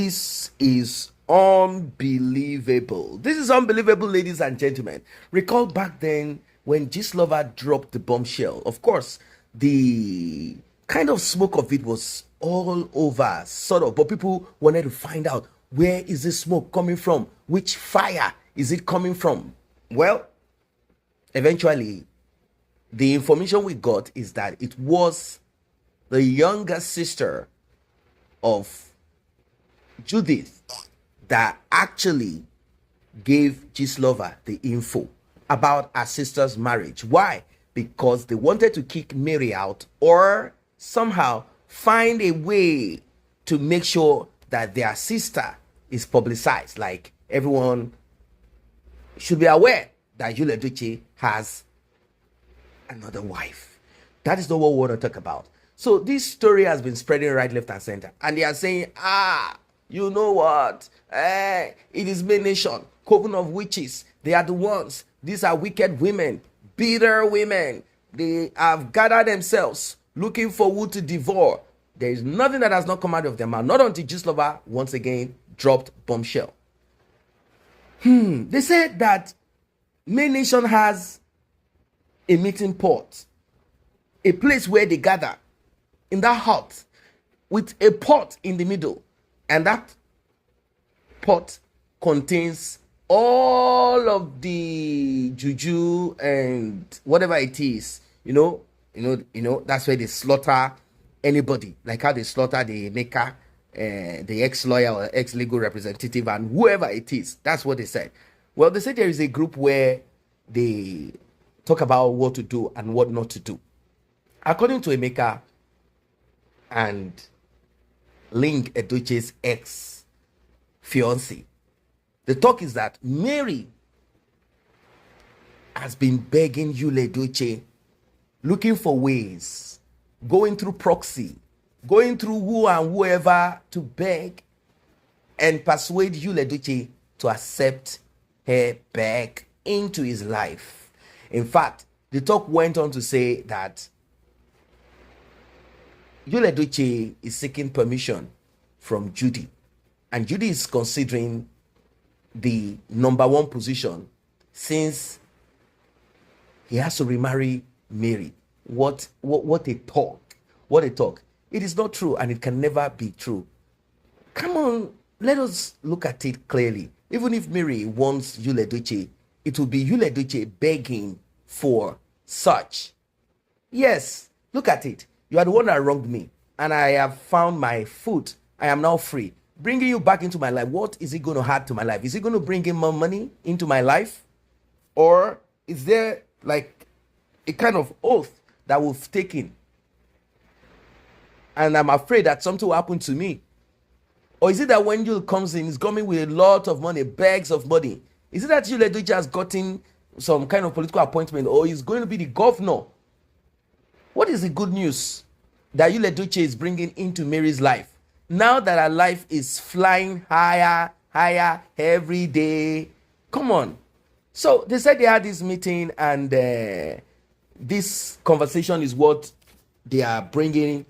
This is unbelievable. This is unbelievable, ladies and gentlemen. Recall back then when Gistlover dropped the bombshell. Of course, the kind of smoke of it was all over, sort of, but people wanted to find out, where is this smoke coming from? Which fire is it coming from? Well, eventually, the information we got is that it was the younger sister of Judith that actually gave Gistlover the info about her sister's marriage. Why? Because they wanted to kick Mary out or somehow find a way to make sure that their sister is publicized. Like, everyone should be aware that Yul Edochie has another wife. That is not what we want to talk about. So this story has been spreading right, left, and center. And they are saying, you know what? It is May Nation, coven of witches. They are the ones. These are wicked women, bitter women. They have gathered themselves, looking for who to devour. There is nothing that has not come out of their mouth, not until Gistlover once again dropped bombshell. They said that May Nation has a meeting pot, a place where they gather in that hut with a pot in the middle, and that pot contains all of the juju and whatever it is. That's where they slaughter anybody, like how they slaughter the maker, the ex-lawyer or ex-legal representative, and whoever it is. That's what they said. Well, they said there is a group where they talk about what to do and what not to do. According to Emeka and Link Edochie's ex-fiancé, the talk is that Mary has been begging Yul Edochie, looking for ways, going through proxy, going through who and whoever to beg and persuade Yul Edochie to accept her back into his life. In fact, the talk went on to say that Yul Edochie is seeking permission from Judy, and Judy is considering the number one position since he has to remarry Mary. What a talk. What a talk. It is not true, and it can never be true. Come on, let us look at it clearly. Even if Mary wants Yul Edochie, it will be Yul Edochie begging for such. Yes, look at it. You are the one that wronged me, and I have found my foot. I am now free. Bringing you back into my life, what is it going to add to my life? Is it going to bring in more money into my life? Or is there like a kind of oath that we've taken, and I'm afraid that something will happen to me? Or is it that when Yul comes in, he's coming with a lot of money, bags of money? Is it that Yul Edochie has gotten some kind of political appointment, or he's going to be the governor? What is the good news that Yul Edochie is bringing into Mary's life now that her life is flying higher every day? Come on. So they said they had this meeting, and this conversation is what they are bringing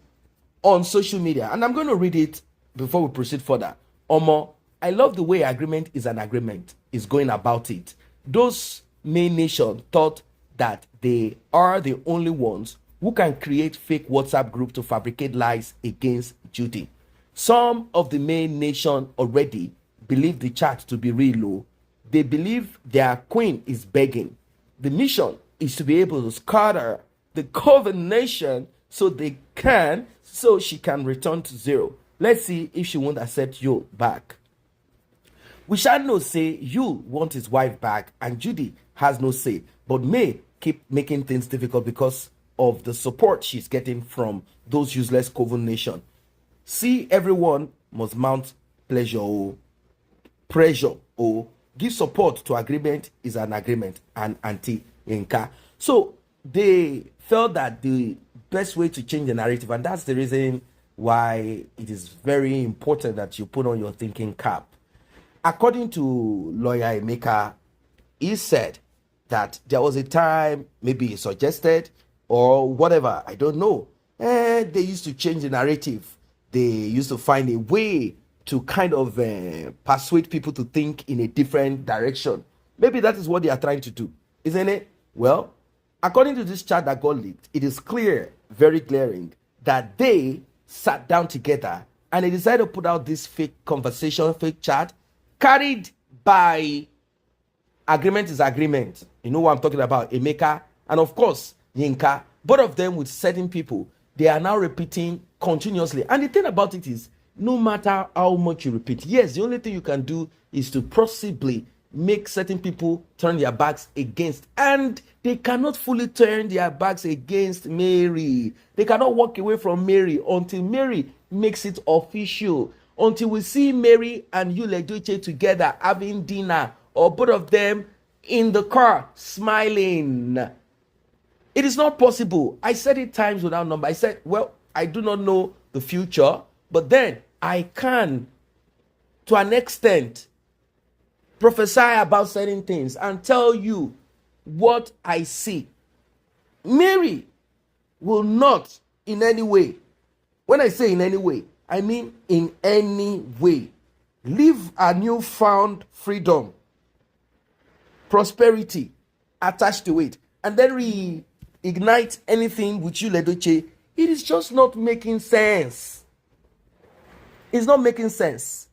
on social media. And I'm going to read it before we proceed further. Omo, I love the way agreement is an agreement is going about it. Those May Nation thought that they are the only ones who can create fake WhatsApp group to fabricate lies against Judy. Some of the May Nation already believe the chat to be real. They believe their queen is begging. The mission is to be able to scatter the Coven Nation so she can return to zero. Let's see if she won't accept Yul back. We shall not say Yul wants his wife back and Judy has no say, but May keep making things difficult because of the support she's getting from those useless Coven Nation. See, everyone must mount pressure, give support to agreement is an agreement, and anti-Inca. So they felt that the best way to change the narrative, and that's the reason why it is very important that you put on your thinking cap. According to lawyer Emeka, he said that there was a time, maybe he suggested or whatever, I don't know. They used to change the narrative. They used to find a way to kind of persuade people to think in a different direction. Maybe that is what they are trying to do, isn't it? Well, according to this chart that got leaked, it is clear, very glaring, that they sat down together and they decided to put out this fake conversation, fake chat, carried by agreement is agreement. You know what I'm talking about? Emeka and of course Yinka. Both of them with certain people. They are now repeating continuously. And the thing about it is, no matter how much you repeat, yes, the only thing you can do is to possibly make certain people turn their backs against, and they cannot fully turn their backs against Mary. They cannot walk away from Mary until Mary makes it official, until we see Mary and Yul Edochie together having dinner, or both of them in the car smiling. It is not possible. I said it times without number. I said, well, I do not know the future, but then I can, to an extent, prophesy about certain things and tell you what I see. Mary will not in any way, when I say in any way, I mean in any way, live a newfound freedom, prosperity attached to it, and then reignite anything with Yul Edochie. It is just not making sense. It's not making sense.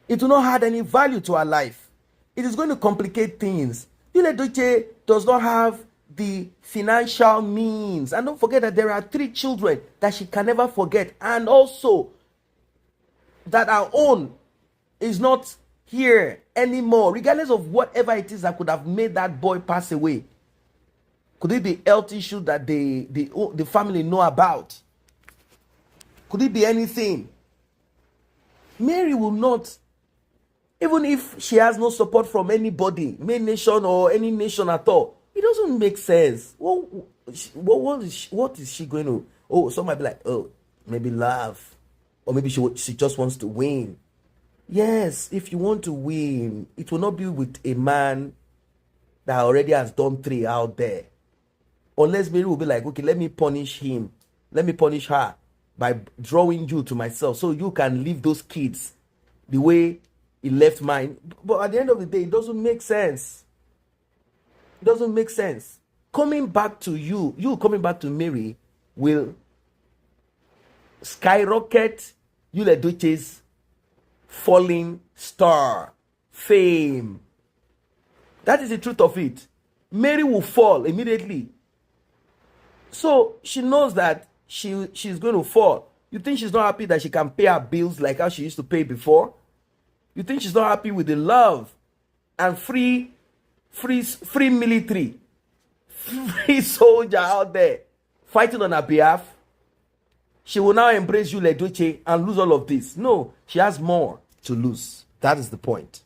It will not add any value to our life. It is going to complicate things. Yul Edochie does not have the financial means. And don't forget that there are 3 children that she can never forget. And also that our own is not here anymore, regardless of whatever it is that could have made that boy pass away. Could it be health issue that the family know about? Could it be anything? Mary will not, even if she has no support from anybody, main nation or any nation at all, it doesn't make sense. What is she going to? Oh, some might be like, oh, maybe love, or maybe she just wants to win. Yes, if you want to win, it will not be with a man that already has done 3 out there. Unless Mary will be like, okay, let me punish him, let me punish her by drawing you to myself so you can leave those kids the way he left mine. But at the end of the day, it doesn't make sense. It doesn't make sense. Coming back to you coming back to Mary will skyrocket Yul Edochie's falling star, fame. That is the truth of it. Mary will fall immediately. So she knows that she's going to fall. You think she's not happy that she can pay her bills like how she used to pay before? You think she's not happy with the love and free military, free soldier out there fighting on her behalf? She will now embrace Yul Edochie and lose all of this. No, she has more to lose. That is the point.